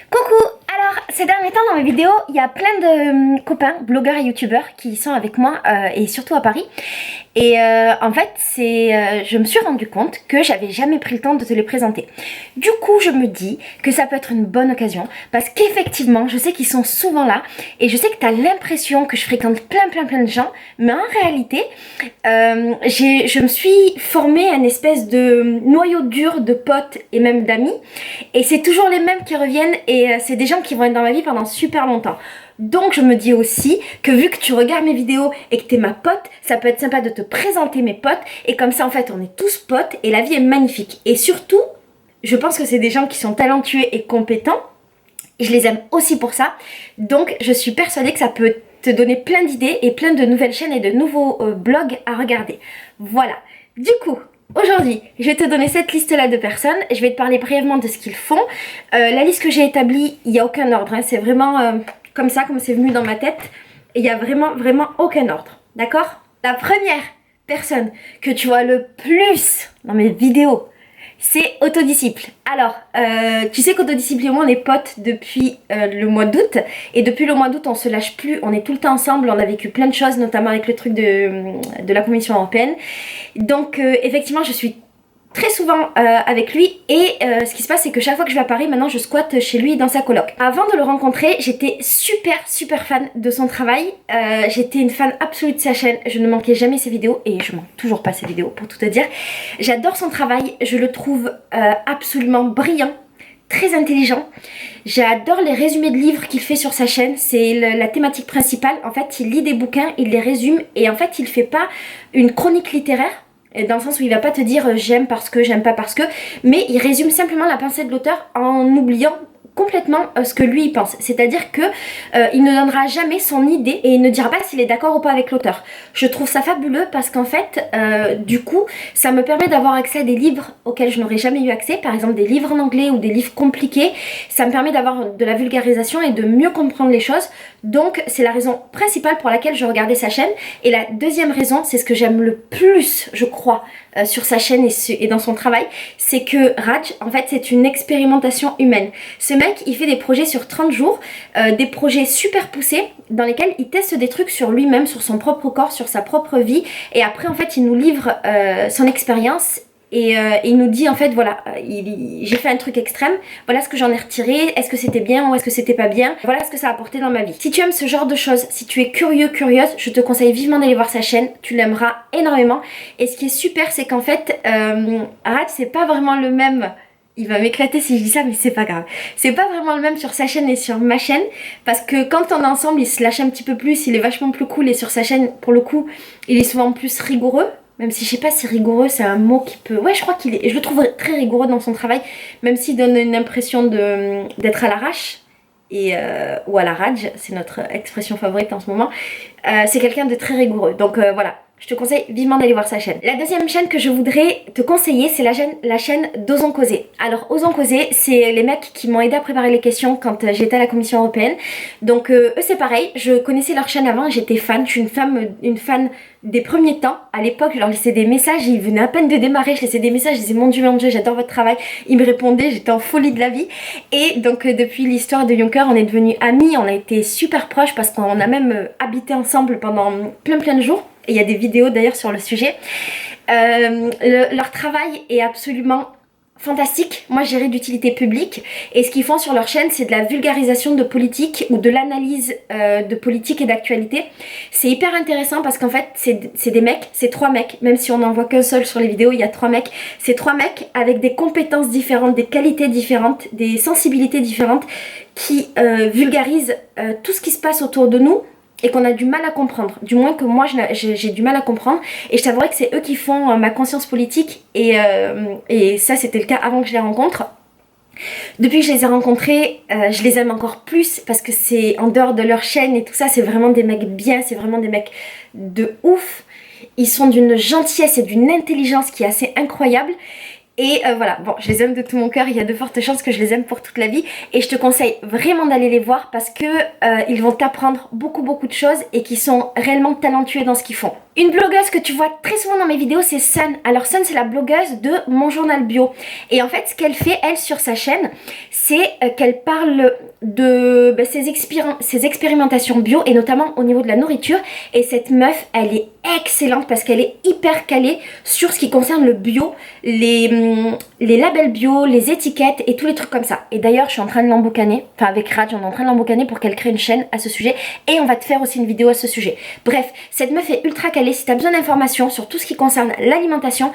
Coucou! Alors, ces derniers temps dans mes vidéos, il y a plein de copains, blogueurs et youtubeurs qui sont avec moi et surtout à Paris. Et en fait, je me suis rendu compte que j'avais jamais pris le temps de te les présenter. Du coup, je me dis que ça peut être une bonne occasion parce qu'effectivement, je sais qu'ils sont souvent là et je sais que tu as l'impression que je fréquente plein de gens, mais en réalité, je me suis formée un espèce de noyau dur de potes et même d'amis et c'est toujours les mêmes qui reviennent et c'est des gens qui vont être dans ma vie pendant super longtemps. Donc je me dis aussi que vu que tu regardes mes vidéos et que t'es ma pote, ça peut être sympa de te présenter mes potes et comme ça en fait on est tous potes et la vie est magnifique. Et surtout, je pense que c'est des gens qui sont talentueux et compétents et je les aime aussi pour ça. Donc je suis persuadée que ça peut te donner plein d'idées et plein de nouvelles chaînes et de nouveaux blogs à regarder. Voilà, du coup... Aujourd'hui, je vais te donner cette liste-là de personnes. Je vais te parler brièvement de ce qu'ils font. La liste que j'ai établie, il n'y a aucun ordre. Hein. C'est vraiment comme ça, comme c'est venu dans ma tête. Il n'y a vraiment aucun ordre. D'accord? La première personne que tu vois le plus dans mes vidéos, c'est Autodisciple. Alors, tu sais qu'Autodisciple et moi, on est potes depuis le mois d'août. Et depuis le mois d'août, on se lâche plus. On est tout le temps ensemble. On a vécu plein de choses, notamment avec le truc de la Commission européenne. Donc, effectivement, je suis très souvent avec lui et ce qui se passe c'est que chaque fois que je vais à Paris maintenant je squatte chez lui dans sa coloc. Avant de le rencontrer j'étais super fan de son travail, j'étais une fan absolue de sa chaîne, je ne manquais jamais ses vidéos et je manque toujours pas ses vidéos pour tout te dire. J'adore son travail, je le trouve absolument brillant, très intelligent. J'adore les résumés de livres qu'il fait sur sa chaîne, c'est la thématique principale. En fait il lit des bouquins, il les résume et en fait il fait pas une chronique littéraire dans le sens où il va pas te dire j'aime parce que, j'aime pas parce que, mais il résume simplement la pensée de l'auteur en oubliant complètement ce que lui il pense. C'est-à-dire que il ne donnera jamais son idée et il ne dira pas s'il est d'accord ou pas avec l'auteur. Je trouve ça fabuleux parce qu'en fait, du coup, ça me permet d'avoir accès à des livres auxquels je n'aurais jamais eu accès, par exemple des livres en anglais ou des livres compliqués. Ça me permet d'avoir de la vulgarisation et de mieux comprendre les choses. Donc c'est la raison principale pour laquelle je regardais sa chaîne. Et la deuxième raison, c'est ce que j'aime le plus, je crois, sur sa chaîne et dans son travail, c'est que Raj, en fait, c'est une expérimentation humaine. Ce mec, il fait des projets sur 30 jours, des projets super poussés, dans lesquels il teste des trucs sur lui-même, sur son propre corps, sur sa propre vie, et après, en fait, il nous livre son expérience. Et il nous dit en fait voilà, j'ai fait un truc extrême, voilà ce que j'en ai retiré, est-ce que c'était bien ou est-ce que c'était pas bien, voilà ce que ça a apporté dans ma vie. Si tu aimes ce genre de choses, si tu es curieuse, je te conseille vivement d'aller voir sa chaîne, tu l'aimeras énormément. Et ce qui est super c'est qu'en fait, Raj c'est pas vraiment le même. Il va m'éclater si je dis ça, mais c'est pas grave. C'est pas vraiment le même sur sa chaîne et sur ma chaîne, parce que quand on est ensemble, il se lâche un petit peu plus, il est vachement plus cool, et sur sa chaîne, pour le coup, il est souvent plus rigoureux. Même si je sais pas si rigoureux c'est un mot qui peut... Ouais je crois qu'il est... Je le trouve très rigoureux dans son travail. Même s'il donne une impression d'être à l'arrache. Ou à la rage, c'est notre expression favorite en ce moment. C'est quelqu'un de très rigoureux. Donc voilà. Je te conseille vivement d'aller voir sa chaîne. La deuxième chaîne que je voudrais te conseiller, c'est la chaîne d'Osons Causer. Alors, Osons Causer, c'est les mecs qui m'ont aidé à préparer les questions quand j'étais à la Commission européenne. Donc, eux, c'est pareil. Je connaissais leur chaîne avant, j'étais fan. Je suis une fan des premiers temps. À l'époque, je leur laissais des messages. Ils venaient à peine de démarrer. Je laissais des messages. Je disais, mon Dieu, j'adore votre travail. Ils me répondaient. J'étais en folie de la vie. Et donc, depuis l'histoire de Juncker, on est devenus amis. On a été super proches parce qu'on a même habité ensemble pendant plein de jours. Et il y a des vidéos d'ailleurs sur le sujet. Leur travail est absolument fantastique. Moi je dirais d'utilité publique. Et ce qu'ils font sur leur chaîne, c'est de la vulgarisation de politique ou de l'analyse de politique et d'actualité. C'est hyper intéressant parce qu'en fait c'est des mecs, c'est 3 mecs. Même si on n'en voit qu'un seul sur les vidéos, il y a 3 mecs. C'est 3 mecs avec des compétences différentes, des qualités différentes, des sensibilités différentes qui vulgarisent tout ce qui se passe autour de nous et qu'on a du mal à comprendre, du moins que moi j'ai du mal à comprendre, et je t'avouerais que c'est eux qui font ma conscience politique, et ça c'était le cas avant que je les rencontre. Depuis que je les ai rencontrés, je les aime encore plus parce que c'est en dehors de leur chaîne et tout ça, c'est vraiment des mecs bien, c'est vraiment des mecs de ouf. Ils sont d'une gentillesse et d'une intelligence qui est assez incroyable. Et voilà, bon, je les aime de tout mon cœur, il y a de fortes chances que je les aime pour toute la vie. Et je te conseille vraiment d'aller les voir parce que ils vont t'apprendre beaucoup de choses et qui sont réellement talentueux dans ce qu'ils font. Une blogueuse que tu vois très souvent dans mes vidéos, c'est Sun. Alors Sun, c'est la blogueuse de Mon Journal Bio. Et en fait, ce qu'elle fait, elle, sur sa chaîne, c'est qu'elle parle de ses expérimentations bio, et notamment au niveau de la nourriture. Et cette meuf, elle est excellente parce qu'elle est hyper calée sur ce qui concerne le bio, les labels bio, les étiquettes et tous les trucs comme ça. Et d'ailleurs, je suis en train de l'emboucaner, enfin avec Raj, on est en train de l'emboucaner pour qu'elle crée une chaîne à ce sujet. Et on va te faire aussi une vidéo à ce sujet. Bref, cette meuf est ultra calée. Si tu as besoin d'informations sur tout ce qui concerne l'alimentation,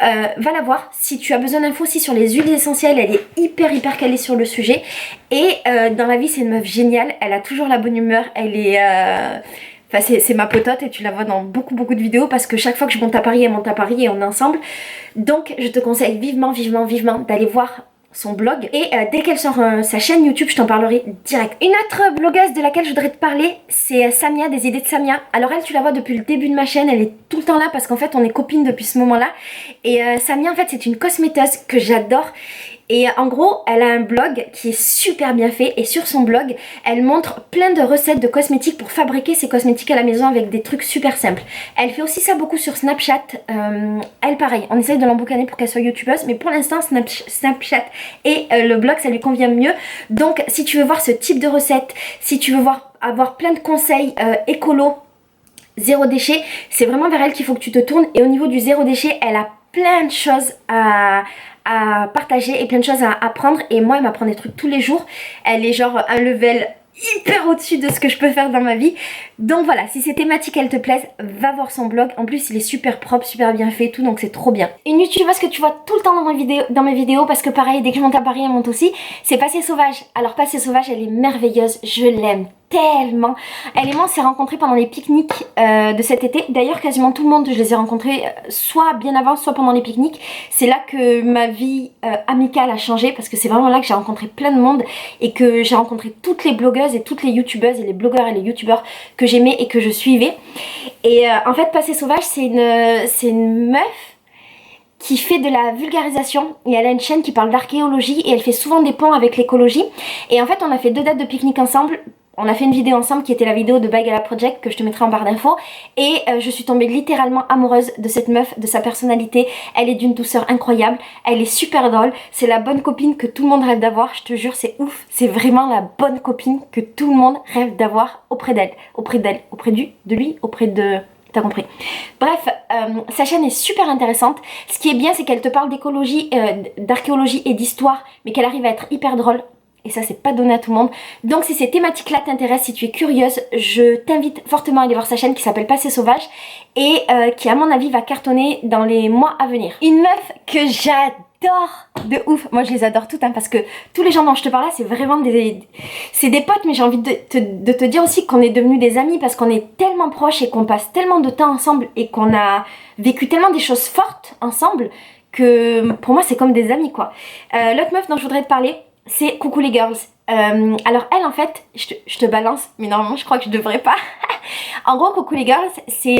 va la voir. Si tu as besoin d'infos aussi sur les huiles essentielles, elle est hyper calée sur le sujet. Et dans la vie, c'est une meuf géniale. Elle a toujours la bonne humeur. Elle est... Enfin, c'est ma potote et tu la vois dans beaucoup de vidéos parce que chaque fois que je monte à Paris, elle monte à Paris et on est ensemble. Donc je te conseille vivement d'aller voir son blog, et dès qu'elle sort sa chaîne YouTube, je t'en parlerai direct. Une autre blogueuse de laquelle je voudrais te parler, c'est Samia, des idées de Samia. Alors elle, tu la vois depuis le début de ma chaîne, elle est tout le temps là parce qu'en fait on est copines depuis ce moment là. Et Samia, en fait, c'est une cosméteuse que j'adore. Et en gros, elle a un blog qui est super bien fait, et sur son blog, elle montre plein de recettes de cosmétiques pour fabriquer ses cosmétiques à la maison avec des trucs super simples. Elle fait aussi ça beaucoup sur Snapchat. Elle, pareil, on essaye de l'emboucaner pour qu'elle soit youtubeuse, mais pour l'instant, Snapchat et le blog, ça lui convient mieux. Donc, si tu veux voir ce type de recettes, si tu veux avoir plein de conseils écolo, zéro déchet, c'est vraiment vers elle qu'il faut que tu te tournes. Et au niveau du zéro déchet, elle a plein de choses à partager et plein de choses à apprendre. Et moi, elle m'apprend des trucs tous les jours. Elle est genre un level hyper au-dessus de ce que je peux faire dans ma vie. Donc voilà, si ces thématiques elles te plaisent, va voir son blog. En plus, il est super propre, super bien fait et tout, donc c'est trop bien. Une youtubeuse que tu vois tout le temps dans mes vidéos, parce que pareil, dès que je monte à Paris, elle monte aussi, c'est Passé Sauvage. Alors Passé Sauvage, elle est merveilleuse, je l'aime tellement. Elle et moi, on s'est rencontrés pendant les pique-niques de cet été. D'ailleurs, quasiment tout le monde, je les ai rencontrés soit bien avant, soit pendant les pique-niques. C'est là que ma vie amicale a changé, parce que c'est vraiment là que j'ai rencontré plein de monde et que j'ai rencontré toutes les blogueuses et toutes les youtubeuses et les blogueurs et les youtubeurs que j'aimais et que je suivais. Et en fait, Passé Sauvage, c'est une meuf qui fait de la vulgarisation, et elle a une chaîne qui parle d'archéologie et elle fait souvent des ponts avec l'écologie. Et en fait, on a fait 2 dates de pique-nique ensemble. On a fait une vidéo ensemble qui était la vidéo de Bagala Project que je te mettrai en barre d'infos. Et je suis tombée littéralement amoureuse de cette meuf, de sa personnalité. Elle est d'une douceur incroyable, elle est super drôle. C'est la bonne copine que tout le monde rêve d'avoir, je te jure, c'est ouf. C'est vraiment la bonne copine que tout le monde rêve d'avoir auprès d'elle. Auprès de lui, auprès de... T'as compris. Bref, sa chaîne est super intéressante. Ce qui est bien, c'est qu'elle te parle d'écologie, d'archéologie et d'histoire, mais qu'elle arrive à être hyper drôle. Et ça, c'est pas donné à tout le monde. Donc si ces thématiques-là t'intéressent, si tu es curieuse, je t'invite fortement à aller voir sa chaîne qui s'appelle Passé Sauvage et qui, à mon avis, va cartonner dans les mois à venir. Une meuf que j'adore de ouf. Moi, je les adore toutes, hein, parce que tous les gens dont je te parle là, c'est vraiment c'est des potes, mais j'ai envie de te dire aussi qu'on est devenus des amis parce qu'on est tellement proches et qu'on passe tellement de temps ensemble et qu'on a vécu tellement des choses fortes ensemble que pour moi, c'est comme des amis, quoi. L'autre meuf dont je voudrais te parler, c'est Coucou les girls. Alors elle, en fait, je te balance, mais normalement je crois que je devrais pas. En gros, Coucou les girls, c'est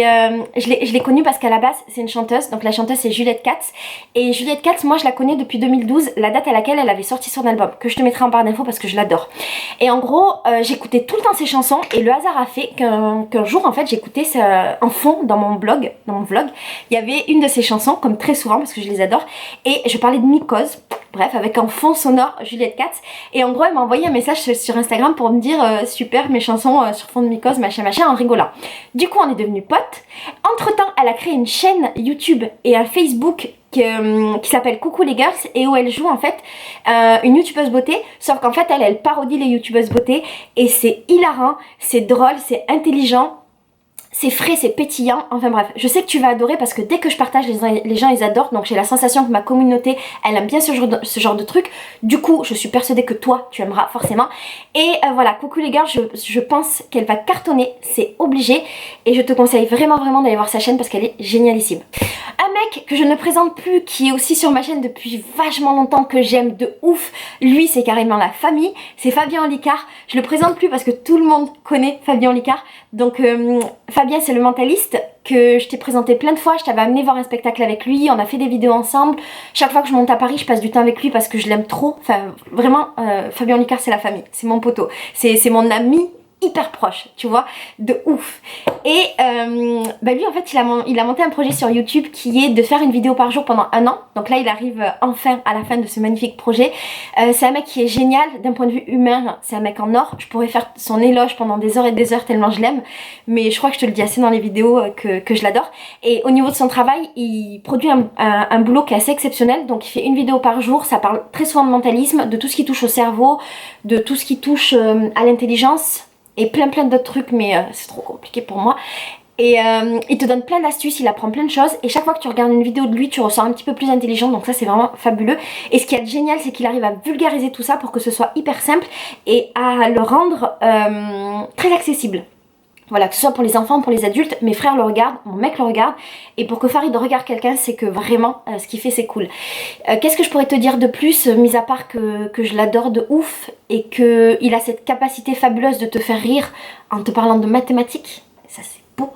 je l'ai connue parce qu'à la base c'est une chanteuse. Donc la chanteuse, c'est Juliette Katz. Et Juliette Katz, moi je la connais depuis 2012, la date à laquelle elle avait sorti son album, que je te mettrai en barre d'infos parce que je l'adore. Et en gros, j'écoutais tout le temps ses chansons, et le hasard a fait qu'un jour, en fait, j'écoutais en fond dans mon vlog, il y avait une de ses chansons, comme très souvent parce que je les adore, et je parlais de mycose. Bref, avec en fond sonore Juliette Katz. Et en gros, elle m'a envoyé un message sur Instagram pour me dire super, mes chansons sur fond de mycose, machin, en rigolant. Du coup, on est devenus potes. Entre temps, elle a créé une chaîne YouTube et un Facebook qui s'appelle Coucou les girls, et où elle joue en fait une youtubeuse beauté, sauf qu'en fait elle parodie les youtubeuses beauté, et c'est hilarant, c'est drôle, c'est intelligent. C'est frais, c'est pétillant, enfin bref, je sais que tu vas adorer parce que dès que je partage, les gens ils adorent, donc j'ai la sensation que ma communauté, elle aime bien ce genre de truc. Du coup, je suis persuadée que toi, tu aimeras forcément. Et voilà, Coucou les gars, je pense qu'elle va cartonner, c'est obligé. Et je te conseille vraiment d'aller voir sa chaîne parce qu'elle est génialissime. Un mec que je ne présente plus, qui est aussi sur ma chaîne depuis vachement longtemps, que j'aime de ouf, lui c'est carrément la famille, c'est Fabien Olicard. Je le présente plus parce que tout le monde connaît Fabien Olicard. Donc Fabien, c'est le mentaliste que je t'ai présenté plein de fois. Je t'avais amené voir un spectacle avec lui, on a fait des vidéos ensemble. Chaque fois que je monte à Paris, je passe du temps avec lui parce que je l'aime trop. Enfin vraiment, Fabien Olicard, c'est la famille, c'est mon poteau, c'est mon ami hyper proche, tu vois, de ouf. Et lui en fait il a monté un projet sur YouTube qui est de faire une vidéo par jour pendant 1 an. Donc là il arrive enfin à la fin de ce magnifique projet. C'est un mec qui est génial d'un point de vue humain, c'est un mec en or. Je pourrais faire son éloge pendant des heures et des heures tellement je l'aime, mais je crois que je te le dis assez dans les vidéos que je l'adore. Et au niveau de son travail, il produit un boulot qui est assez exceptionnel. Donc il fait une vidéo par jour, ça parle très souvent de mentalisme, de tout ce qui touche au cerveau, de tout ce qui touche à l'intelligence et plein d'autres trucs, mais c'est trop compliqué pour moi. Et il te donne plein d'astuces, il apprend plein de choses, et chaque fois que tu regardes une vidéo de lui, tu ressens un petit peu plus intelligent, donc ça c'est vraiment fabuleux. Et ce qui est génial, c'est qu'il arrive à vulgariser tout ça pour que ce soit hyper simple et à le rendre très accessible. Voilà, que ce soit pour les enfants, pour les adultes, mes frères le regardent, mon mec le regarde, et pour que Farid regarde quelqu'un, c'est que vraiment, ce qu'il fait c'est cool. Qu'est-ce que je pourrais te dire de plus, mis à part que je l'adore de ouf, et qu'il a cette capacité fabuleuse de te faire rire en te parlant de mathématiques, ça c'est beau.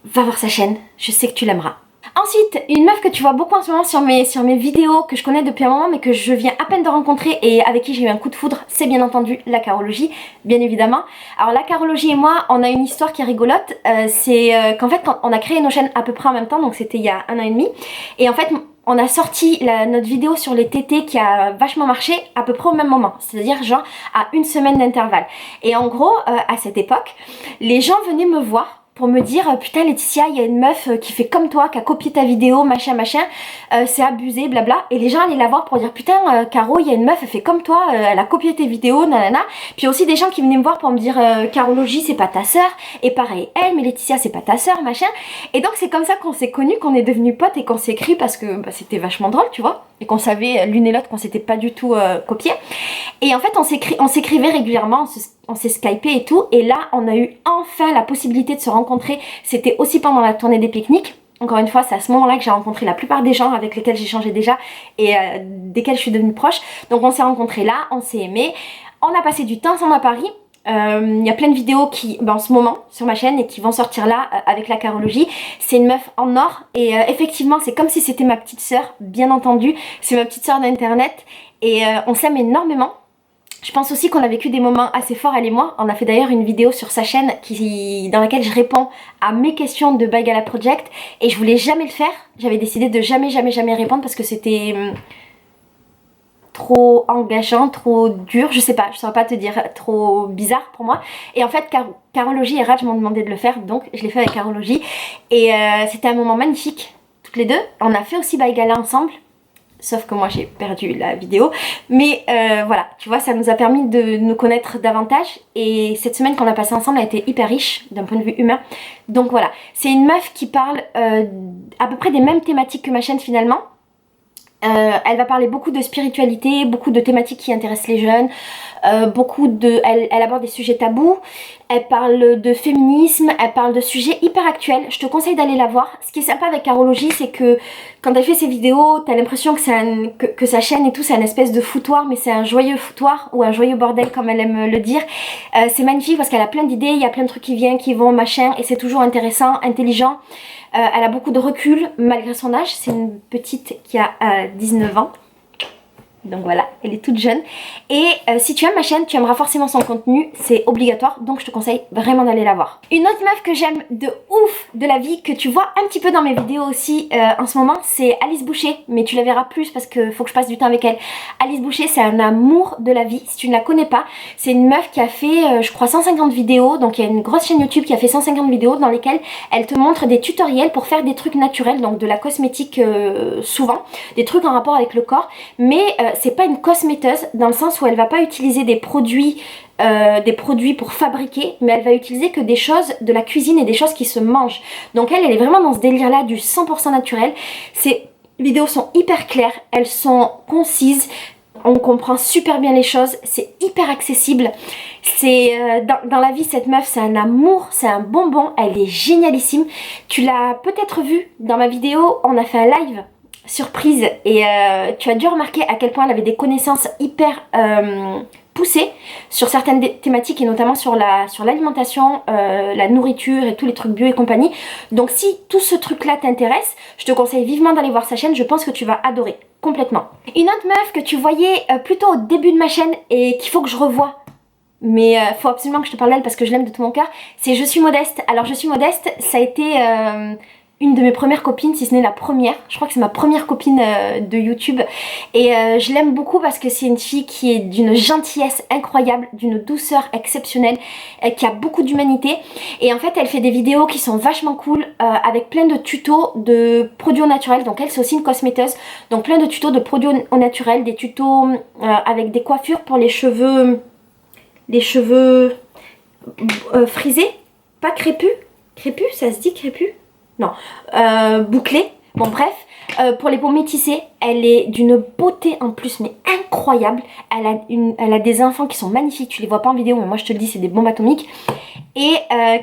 Va voir sa chaîne, je sais que tu l'aimeras. Ensuite, une meuf que tu vois beaucoup en ce moment sur mes vidéos, que je connais depuis un moment mais que je viens à peine de rencontrer et avec qui j'ai eu un coup de foudre, c'est bien entendu la carologie, bien évidemment. Alors la carologie et moi, on a une histoire qui est rigolote, c'est qu'en fait quand on a créé nos chaînes à peu près en même temps, donc c'était il y a 1 an et demi, et en fait on a sorti notre vidéo sur les tétés qui a vachement marché à peu près au même moment, c'est-à-dire genre à 1 semaine d'intervalle. Et en gros, à cette époque, les gens venaient me voir pour me dire putain Laetitia, il y a une meuf qui fait comme toi, qui a copié ta vidéo, machin, c'est abusé, blabla. Et les gens allaient la voir pour dire putain Caro, il y a une meuf, elle fait comme toi, elle a copié tes vidéos, nanana. Puis aussi des gens qui venaient me voir pour me dire Carologie, c'est pas ta sœur, et pareil elle, mais Laetitia, c'est pas ta sœur, machin. Et donc c'est comme ça qu'on s'est connus, qu'on est devenus potes et qu'on s'est écrit parce que c'était vachement drôle, tu vois, et qu'on savait l'une et l'autre qu'on s'était pas du tout copié. Et en fait on s'écrivait régulièrement, on s'est skypé et tout, et là on a eu enfin la possibilité de se rencontrer. C'était aussi pendant la tournée des pique-niques. Encore une fois, c'est à ce moment là que j'ai rencontré la plupart des gens avec lesquels j'échangeais déjà et desquels je suis devenue proche. Donc on s'est rencontrés là, on s'est aimés, on a passé du temps ensemble à Paris. Il y a plein de vidéos qui en ce moment sur ma chaîne et qui vont sortir là avec la carologie. C'est une meuf en or et effectivement c'est comme si c'était ma petite sœur, bien entendu. C'est ma petite sœur d'internet et on s'aime énormément. Je pense aussi qu'on a vécu des moments assez forts, elle et moi. On a fait d'ailleurs une vidéo sur sa chaîne dans laquelle je réponds à mes questions de By Gala Project. Et je voulais jamais le faire. J'avais décidé de jamais répondre parce que c'était trop engageant, trop dur. Je sais pas, je saurais pas te dire, trop bizarre pour moi. Et en fait, Carologie et Raj m'ont demandé de le faire. Donc je l'ai fait avec Carologie. Et c'était un moment magnifique, toutes les deux. On a fait aussi By Gala ensemble. Sauf que moi j'ai perdu la vidéo. Mais voilà, tu vois, ça nous a permis de nous connaître davantage. Et cette semaine qu'on a passée ensemble a été hyper riche d'un point de vue humain. Donc voilà, c'est une meuf qui parle à peu près des mêmes thématiques que ma chaîne finalement. Elle va parler beaucoup de spiritualité, beaucoup de thématiques qui intéressent les jeunes, elle aborde des sujets tabous, elle parle de féminisme, elle parle de sujets hyper actuels. Je te conseille d'aller la voir. Ce qui est sympa avec Carologie, c'est que quand elle fait ses vidéos, t'as l'impression que sa chaîne et tout, c'est un espèce de foutoir, mais c'est un joyeux foutoir ou un joyeux bordel comme elle aime le dire. C'est magnifique parce qu'elle a plein d'idées, il y a plein de trucs qui viennent, qui vont, machin, et c'est toujours intéressant, intelligent. Elle a beaucoup de recul malgré son âge. C'est une petite qui a 19 ans. Donc voilà, elle est toute jeune. Et si tu aimes ma chaîne, tu aimeras forcément son contenu. C'est obligatoire, donc je te conseille vraiment d'aller la voir. Une autre meuf que j'aime de ouf de la vie, que tu vois un petit peu dans mes vidéos aussi en ce moment, c'est Alice Boucher. Mais tu la verras plus parce que faut que je passe du temps avec elle. Alice Boucher, c'est un amour de la vie. Si tu ne la connais pas, c'est une meuf qui a fait, je crois, 150 vidéos. Donc il y a une grosse chaîne YouTube qui a fait 150 vidéos dans lesquelles elle te montre des tutoriels pour faire des trucs naturels, donc de la cosmétique souvent, des trucs en rapport avec le corps. Mais c'est pas une cosméteuse dans le sens où elle va pas utiliser des produits pour fabriquer, mais elle va utiliser que des choses de la cuisine et des choses qui se mangent. Donc elle est vraiment dans ce délire là du 100% naturel. Ces vidéos sont hyper claires, elles sont concises, on comprend super bien les choses, c'est hyper accessible. C'est dans la vie, cette meuf c'est un amour, c'est un bonbon, elle est génialissime. Tu l'as peut-être vu dans ma vidéo, on a fait un live surprise et tu as dû remarquer à quel point elle avait des connaissances hyper poussées sur certaines thématiques et notamment sur l'alimentation, la nourriture et tous les trucs bio et compagnie. Donc si tout ce truc là t'intéresse, je te conseille vivement d'aller voir sa chaîne, je pense que tu vas adorer complètement. Une autre meuf que tu voyais plutôt au début de ma chaîne et qu'il faut que je revoie, mais faut absolument que je te parle d'elle parce que je l'aime de tout mon cœur. C'est Je suis modeste. Alors Je suis modeste, ça a été une de mes premières copines, si ce n'est la première. Je crois que c'est ma première copine de YouTube. Et je l'aime beaucoup parce que c'est une fille qui est d'une gentillesse incroyable, d'une douceur exceptionnelle, qui a beaucoup d'humanité. Et en fait, elle fait des vidéos qui sont vachement cool, avec plein de tutos de produits au naturel. Donc elle, c'est aussi une cosméteuse. Donc plein de tutos de produits au naturel, des tutos avec des coiffures pour les cheveux frisés, pas crépus. Crépus, ça se dit crépus? Non, bouclés. Bon bref, pour les peaux métissées, elle est d'une beauté en plus, mais incroyable. Elle a des enfants qui sont magnifiques, tu les vois pas en vidéo, mais moi je te le dis, c'est des bombes atomiques. Et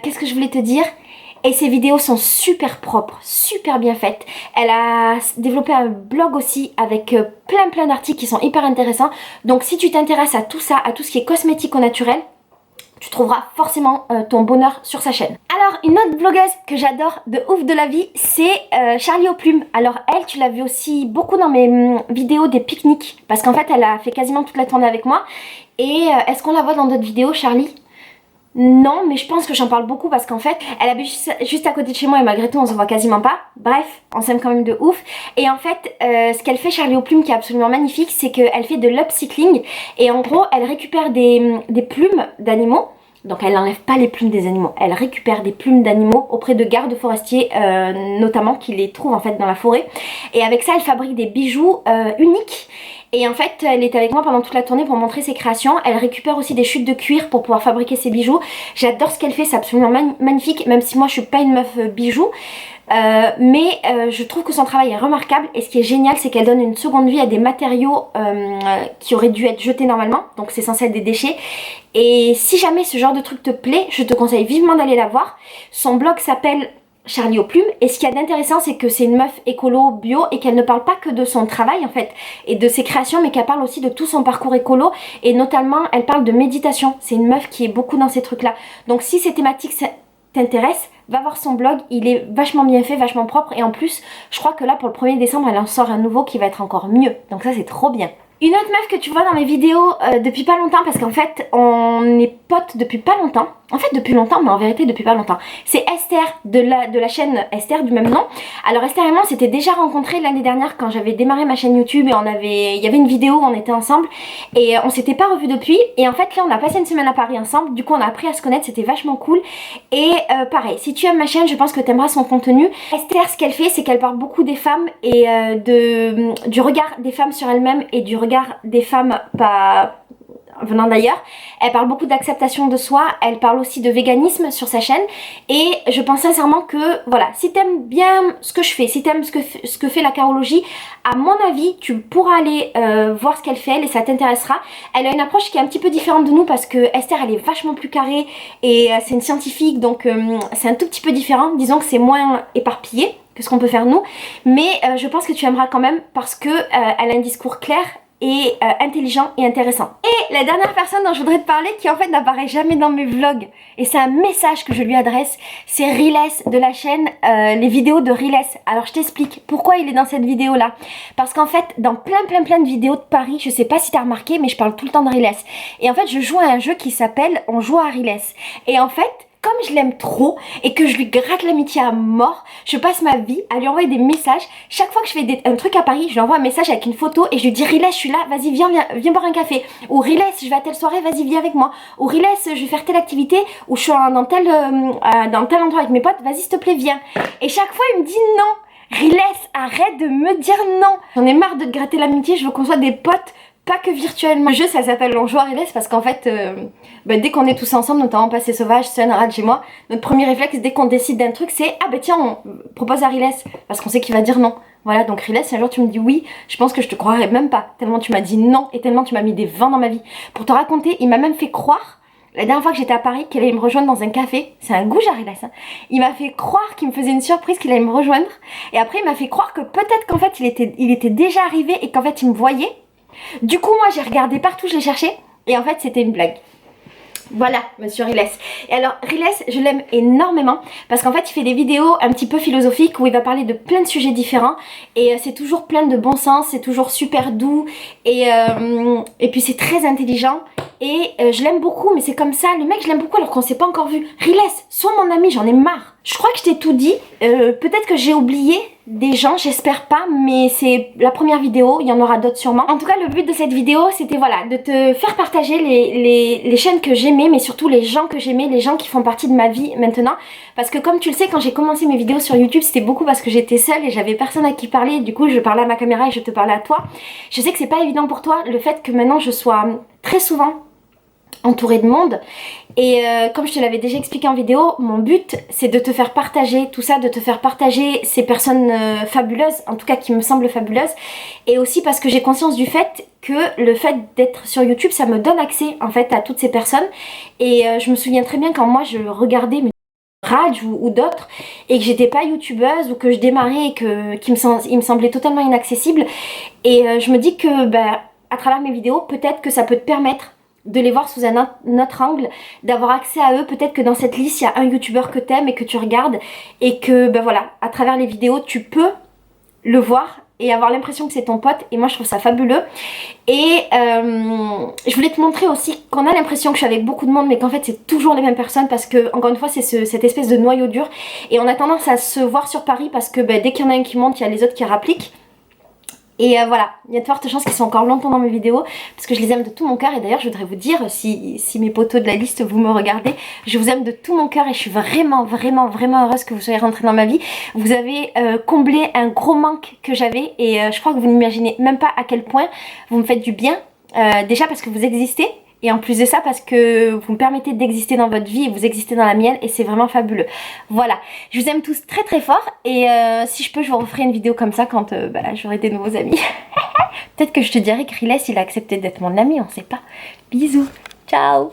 qu'est-ce que je voulais te dire? Et ses vidéos sont super propres, super bien faites. Elle a développé un blog aussi avec plein d'articles qui sont hyper intéressants. Donc si tu t'intéresses à tout ça, à tout ce qui est cosmétique au naturel, tu trouveras forcément ton bonheur sur sa chaîne. Alors une autre blogueuse que j'adore de ouf de la vie, c'est Charlie aux plumes. Alors elle, tu l'as vu aussi beaucoup dans mes vidéos des pique-niques, parce qu'en fait elle a fait quasiment toute la tournée avec moi. Et est-ce qu'on la voit dans d'autres vidéos, Charlie? Non, mais je pense que j'en parle beaucoup parce qu'en fait, elle habite juste à côté de chez moi et malgré tout, on se voit quasiment pas. Bref, on s'aime quand même de ouf. Et en fait, ce qu'elle fait, Charlie aux plumes, qui est absolument magnifique, c'est qu'elle fait de l'upcycling. Et en gros, elle récupère des plumes d'animaux. Donc elle n'enlève pas les plumes des animaux, elle récupère des plumes d'animaux auprès de gardes forestiers notamment, qui les trouvent en fait dans la forêt. Et avec ça, elle fabrique des bijoux uniques. Et en fait, elle est avec moi pendant toute la tournée pour montrer ses créations. Elle récupère aussi des chutes de cuir pour pouvoir fabriquer ses bijoux. J'adore ce qu'elle fait, c'est absolument magnifique, même si moi je suis pas une meuf bijoux. Mais je trouve que son travail est remarquable. Et ce qui est génial, c'est qu'elle donne une seconde vie à des matériaux qui auraient dû être jetés normalement. Donc c'est censé être des déchets. Et si jamais ce genre de truc te plaît, je te conseille vivement d'aller la voir. Son blog s'appelle Charlie aux plumes, et ce qu'il y a d'intéressant, c'est que c'est une meuf écolo bio et qu'elle ne parle pas que de son travail en fait et de ses créations, mais qu'elle parle aussi de tout son parcours écolo, et notamment elle parle de méditation. C'est une meuf qui est beaucoup dans ces trucs là. Donc si ces thématiques t'intéressent, va voir son blog, il est vachement bien fait, vachement propre, et en plus je crois que là pour le 1er décembre elle en sort un nouveau qui va être encore mieux, donc ça c'est trop bien. Une autre meuf que tu vois dans mes vidéos depuis pas longtemps, parce qu'en fait on est potes depuis pas longtemps, en fait depuis longtemps mais en vérité depuis pas longtemps, c'est Esther de la chaîne Esther du même nom. Alors Esther et moi on s'était déjà rencontrés l'année dernière quand j'avais démarré ma chaîne YouTube, et il y avait une vidéo où on était ensemble et on s'était pas revus depuis, et en fait là on a passé une semaine à Paris ensemble, du coup on a appris à se connaître, c'était vachement cool. Et pareil, si tu aimes ma chaîne, je pense que tu aimeras son contenu. Esther, ce qu'elle fait, c'est qu'elle parle beaucoup des femmes et du regard des femmes sur elles-mêmes et du regard des femmes pas venant d'ailleurs. Elle parle beaucoup d'acceptation de soi, elle parle aussi de véganisme sur sa chaîne, et je pense sincèrement que voilà, si t'aimes bien ce que je fais, si t'aimes ce que fait la carologie, à mon avis tu pourras aller voir ce qu'elle fait elle, et ça t'intéressera. Elle a une approche qui est un petit peu différente de nous parce que Esther elle est vachement plus carrée et c'est une scientifique, donc c'est un tout petit peu différent, disons que c'est moins éparpillé que ce qu'on peut faire nous, mais je pense que tu aimeras quand même parce que elle a un discours clair et intelligent et intéressant. Et la dernière personne dont je voudrais te parler, qui en fait n'apparaît jamais dans mes vlogs, et c'est un message que je lui adresse, c'est Riles de la chaîne les vidéos de Riles. Alors je t'explique pourquoi il est dans cette vidéo là, parce qu'en fait dans plein de vidéos de Paris, je sais pas si t'as remarqué mais je parle tout le temps de Riles, et en fait je joue à un jeu qui s'appelle On joue à Riles, et en fait comme je l'aime trop et que je lui gratte l'amitié à mort, je passe ma vie à lui envoyer des messages. Chaque fois que je fais un truc à Paris, je lui envoie un message avec une photo et je lui dis Riles, je suis là, vas-y viens boire un café. Ou Riles, je vais à telle soirée, vas-y viens avec moi. Ou Riles, je vais faire telle activité, ou je suis dans tel endroit avec mes potes, vas-y s'il te plaît viens. Et chaque fois il me dit non. Riles, arrête de me dire non. J'en ai marre de te gratter l'amitié, je veux qu'on soit des potes, pas que virtuellement. Le jeu ça s'appelle On joue à Riles parce qu'en fait dès qu'on est tous ensemble, notamment Passé Sauvage, Sun, Rad chez moi, notre premier réflexe dès qu'on décide d'un truc c'est ah bah tiens on propose à Riles, parce qu'on sait qu'il va dire non. Voilà, donc Riles, si un jour tu me dis oui, je pense que je te croirais même pas, tellement tu m'as dit non et tellement tu m'as mis des vents dans ma vie. Pour te raconter, il m'a même fait croire la dernière fois que j'étais à Paris qu'il allait me rejoindre dans un café. C'est un goût Riles hein. Il m'a fait croire qu'il me faisait une surprise, qu'il allait me rejoindre, et après il m'a fait croire que peut-être qu'en fait il était déjà arrivé et qu'en fait il me voyait. Du coup moi j'ai regardé partout, je l'ai cherché et en fait c'était une blague. Voilà monsieur Riles. Et alors Riles, je l'aime énormément parce qu'en fait il fait des vidéos un petit peu philosophiques où il va parler de plein de sujets différents, et c'est toujours plein de bon sens, c'est toujours super doux, et puis c'est très intelligent et je l'aime beaucoup, mais c'est comme ça. Le mec, je l'aime beaucoup alors qu'on s'est pas encore vu. Riles, sois mon ami, j'en ai marre. Je crois que je t'ai tout dit. Peut-être que j'ai oublié des gens, j'espère pas, mais c'est la première vidéo, il y en aura d'autres sûrement. En tout cas, le but de cette vidéo, c'était voilà, de te faire partager les chaînes que j'aimais, mais surtout les gens que j'aimais, les gens qui font partie de ma vie maintenant. Parce que comme tu le sais, quand j'ai commencé mes vidéos sur YouTube, c'était beaucoup parce que j'étais seule et j'avais personne à qui parler. Du coup, je parlais à ma caméra et je te parlais à toi. Je sais que c'est pas évident pour toi, le fait que maintenant je sois très souvent entourée de monde, et comme je te l'avais déjà expliqué en vidéo, mon but c'est de te faire partager tout ça, de te faire partager ces personnes fabuleuses, en tout cas qui me semblent fabuleuses, et aussi parce que j'ai conscience du fait que le fait d'être sur YouTube, ça me donne accès en fait à toutes ces personnes. Et je me souviens très bien quand moi je regardais mes Raj ou d'autres et que j'étais pas youtubeuse ou que je démarrais et qu'il me semblait totalement inaccessible, et je me dis que bah, à travers mes vidéos, peut-être que ça peut te permettre de les voir sous un autre angle, d'avoir accès à eux. Peut-être que dans cette liste il y a un youtubeur que t'aimes et que tu regardes, et que ben voilà, à travers les vidéos tu peux le voir et avoir l'impression que c'est ton pote, et moi je trouve ça fabuleux. Et je voulais te montrer aussi qu'on a l'impression que je suis avec beaucoup de monde, mais qu'en fait c'est toujours les mêmes personnes, parce que encore une fois c'est cette espèce de noyau dur, et on a tendance à se voir sur Paris parce que ben, dès qu'il y en a un qui monte, il y a les autres qui rappliquent. Et voilà, il y a de fortes chances qu'ils soient encore longtemps dans mes vidéos, parce que je les aime de tout mon cœur. Et d'ailleurs je voudrais vous dire, si mes potos de la liste vous me regardez, je vous aime de tout mon cœur et je suis vraiment heureuse que vous soyez rentrés dans ma vie. Vous avez comblé un gros manque que j'avais, et je crois que vous n'imaginez même pas à quel point vous me faites du bien. Déjà parce que vous existez, et en plus de ça parce que vous me permettez d'exister dans votre vie et vous existez dans la mienne, et c'est vraiment fabuleux. Voilà, je vous aime tous très fort, et si je peux je vous referai une vidéo comme ça quand bah, j'aurai des nouveaux amis. Peut-être que je te dirai que Riles il a accepté d'être mon ami, on sait pas. Bisous, ciao.